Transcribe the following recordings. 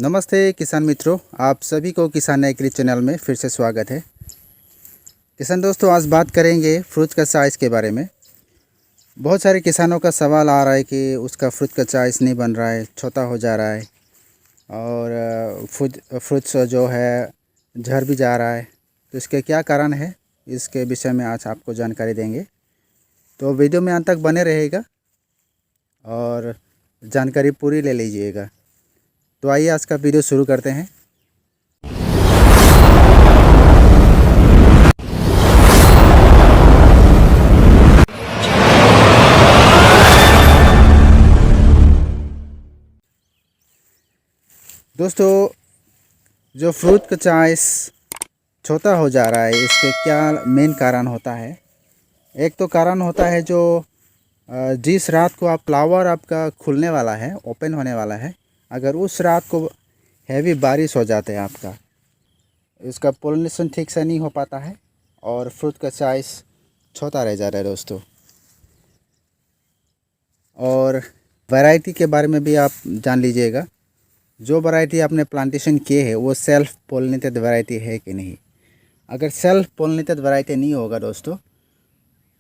नमस्ते किसान मित्रों, आप सभी को किसान एग्री चैनल में फिर से स्वागत है। किसान दोस्तों, आज बात करेंगे फ्रूट का साइज़ के बारे में। बहुत सारे किसानों का सवाल आ रहा है कि उसका फ्रूट का साइज़ नहीं बन रहा है, छोटा हो जा रहा है और फ्रूट्स जो है झड़ भी जा रहा है। तो इसके क्या कारण है, इसके विषय में आज आपको जानकारी देंगे। तो वीडियो में अंत तक बने रहेगा और जानकारी पूरी ले लीजिएगा। तो आइए आज का वीडियो शुरू करते हैं। दोस्तों, जो फ्रूट का साइज़ छोटा हो जा रहा है, इसके क्या मेन कारण होता है। एक तो कारण होता है जो जिस रात को आप फ्लावर आपका खुलने वाला है, ओपन होने वाला है, अगर उस रात को हैवी बारिश हो जाता है आपका, इसका पोलिनेशन ठीक से नहीं हो पाता है और फ्रूट का साइज़ छोटा रह जाता है दोस्तों। और वैरायटी के बारे में भी आप जान लीजिएगा। जो वैरायटी आपने प्लांटेशन किए है वो सेल्फ पोलिनेटेड वैरायटी है कि नहीं। अगर सेल्फ पोलिनेटेड वैरायटी नहीं होगा दोस्तों,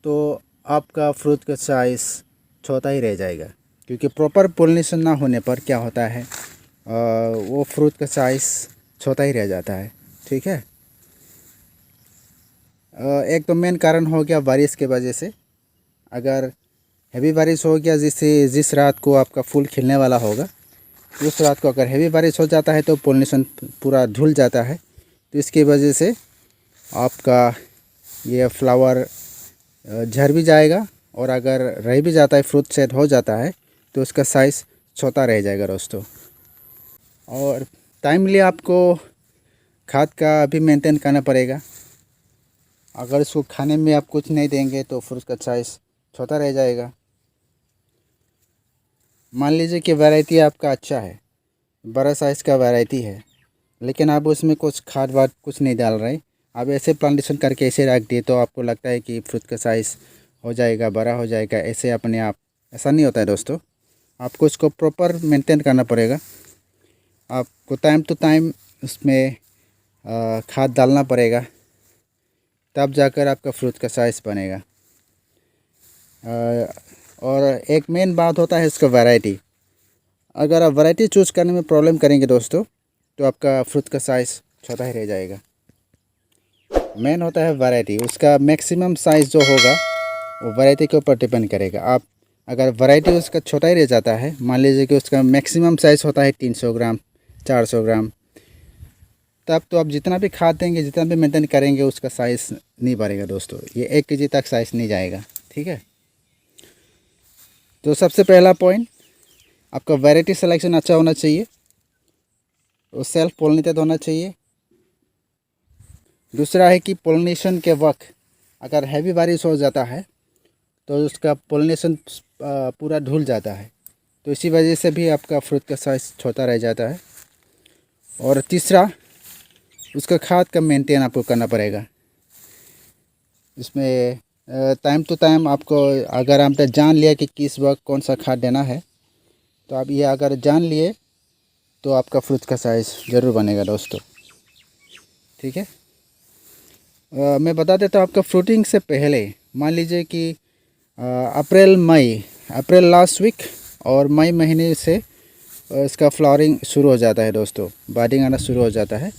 तो आपका फ्रूट का साइज़ छोटा ही रह जाएगा, क्योंकि प्रॉपर पोलिनेशन ना होने पर क्या होता है, वो फ्रूट का साइज़ छोटा ही रह जाता है। ठीक है। एक तो मेन कारण हो गया बारिश के वजह से। अगर हैवी बारिश हो गया, जिस रात को आपका फूल खिलने वाला होगा, उस रात को अगर हैवी बारिश हो जाता है तो पोलिनेशन पूरा धुल जाता है। तो इसकी वजह से आपका ये फ्लावर झड़ भी जाएगा, और अगर रह भी जाता है, फ्रूट सेट हो जाता है, तो उसका साइज़ छोटा रह जाएगा दोस्तों। और टाइमली आपको खाद का भी मेंटेन करना पड़ेगा। अगर इसको खाने में आप कुछ नहीं देंगे तो फ्रूट का साइज़ छोटा रह जाएगा। मान लीजिए कि वैरायटी आपका अच्छा है, बड़ा साइज़ का वैरायटी है, लेकिन आप उसमें कुछ खाद वाद कुछ नहीं डाल रहे, आप ऐसे प्लांटेशन करके ऐसे रख दिए, तो आपको लगता है कि फ्रूट का साइज़ हो जाएगा, बड़ा हो जाएगा, ऐसे अपने आप। ऐसा नहीं होता है दोस्तों। आपको इसको प्रॉपर मेंटेन करना पड़ेगा। आपको टाइम टू टाइम उसमें खाद डालना पड़ेगा, तब जाकर आपका फ्रूट का साइज़ बनेगा। और एक मेन बात होता है इसका वैरायटी। अगर आप वैरायटी चूज़ करने में प्रॉब्लम करेंगे दोस्तों, तो आपका फ्रूट का साइज़ छोटा ही रह जाएगा। मेन होता है वैरायटी, उसका मैक्सिमम साइज़ जो होगा वो वैरायटी के ऊपर डिपेंड करेगा। आप अगर वैरायटी उसका छोटा ही रह जाता है, मान लीजिए कि उसका मैक्सिमम साइज़ होता है 300 ग्राम 400 ग्राम, तब तो आप जितना भी खाद देंगे, जितना भी मेंटेन करेंगे, उसका साइज़ नहीं बढ़ेगा दोस्तों। ये 1 केजी तक साइज़ नहीं जाएगा। ठीक है। तो सबसे पहला पॉइंट, आपका वैरायटी सिलेक्शन अच्छा होना चाहिए, वो सेल्फ पोलिनेटेड होना चाहिए। दूसरा है कि पोलिनेशन के वक्त अगर हैवी बारिश हो जाता है तो उसका पोलिनेशन पूरा धुल जाता है, तो इसी वजह से भी आपका फ्रूट का साइज़ छोटा रह जाता है। और तीसरा, उसका खाद का मेंटेन आपको करना पड़ेगा। इसमें टाइम टू टाइम आपको, अगर आपने जान लिया कि किस वक्त कौन सा खाद देना है, तो आप ये अगर जान लिए तो आपका फ्रूट का साइज़ ज़रूर बनेगा दोस्तों। ठीक है। मैं बता देता हूँ, आपका फ्रूटिंग से पहले मान लीजिए कि अप्रैल लास्ट वीक और मई महीने से इसका फ्लावरिंग शुरू हो जाता है दोस्तों, बडिंग आना शुरू हो जाता है।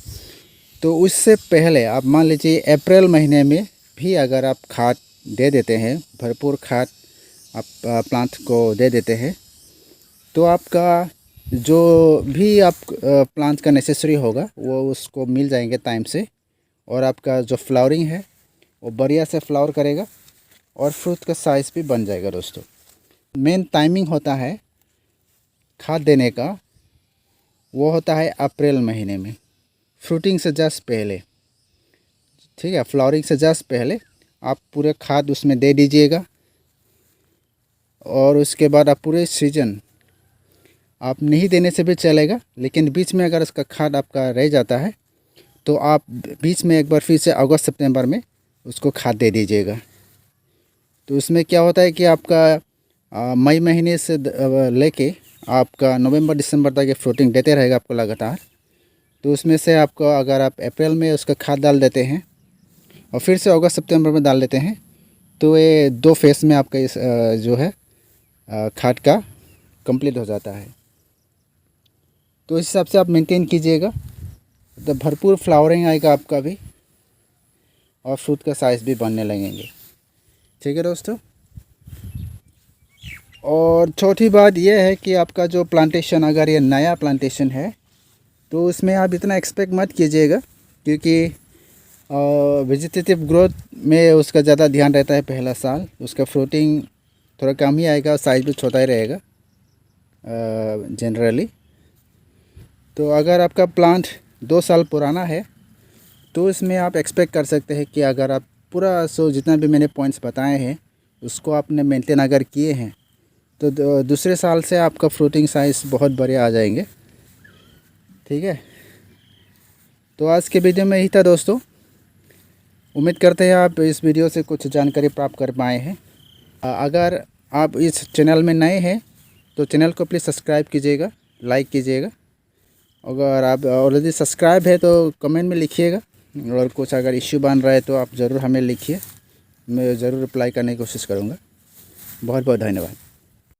तो उससे पहले आप मान लीजिए अप्रैल महीने में भी अगर आप खाद दे देते हैं, भरपूर खाद आप प्लांट को दे देते हैं, तो आपका जो भी आप प्लांट का नेसेसरी होगा वो उसको मिल जाएंगे टाइम से, और आपका जो फ्लावरिंग है वो बढ़िया से फ्लावर करेगा और फ्रूट का साइज़ भी बन जाएगा दोस्तों। मेन टाइमिंग होता है खाद देने का, वो होता है अप्रैल महीने में, फ्रूटिंग से जस्ट पहले। ठीक है। फ्लावरिंग से जस्ट पहले आप पूरे खाद उसमें दे दीजिएगा, और उसके बाद आप पूरे सीजन आप नहीं देने से भी चलेगा, लेकिन बीच में अगर उसका खाद आपका रह जाता है तो आप बीच में एक बार फिर से अगस्त सितंबर में उसको खाद दे दीजिएगा। तो उसमें क्या होता है कि आपका मई महीने से लेके आपका नवंबर दिसंबर तक ये फ्रूटिंग देते रहेगा आपको लगातार। तो उसमें से आपको अगर आप अप्रैल में उसका खाद डाल देते हैं और फिर से अगस्त सितंबर में डाल देते हैं तो ये 2 फेस में आपका इस जो है खाद का कंप्लीट हो जाता है। तो इस हिसाब से आप मेंटेन कीजिएगा, तो भरपूर फ्लावरिंग आएगा आपका भी और फ्रूट का साइज़ भी बढ़ने लगेंगे। ठीक है दोस्तों। और चौथी बात यह है कि आपका जो प्लांटेशन, अगर ये नया प्लांटेशन है तो उसमें आप इतना एक्सपेक्ट मत कीजिएगा, क्योंकि वेजिटेटिव ग्रोथ में उसका ज़्यादा ध्यान रहता है। पहला साल उसका फ्रूटिंग थोड़ा कम ही आएगा और साइज़ भी छोटा ही रहेगा जनरली। तो अगर आपका प्लांट 2 साल पुराना है तो इसमें आप एक्सपेक्ट कर सकते हैं कि अगर आप पूरा जितना भी मैंने पॉइंट्स बताए हैं उसको आपने मेंटेन अगर किए हैं तो दूसरे साल से आपका फ्रूटिंग साइज़ बहुत बड़े आ जाएंगे। ठीक है। तो आज के वीडियो में यही था दोस्तों। उम्मीद करते हैं आप इस वीडियो से कुछ जानकारी प्राप्त कर पाए हैं। अगर आप इस चैनल में नए हैं तो चैनल को प्लीज़ सब्सक्राइब कीजिएगा, लाइक कीजिएगा। अगर आप ऑलरेडी सब्सक्राइब है तो कमेंट में लिखिएगा, और कुछ अगर इश्यू बन रहा है तो आप ज़रूर हमें लिखिए, मैं ज़रूर रिप्लाई करने की कोशिश करूँगा। बहुत बहुत धन्यवाद।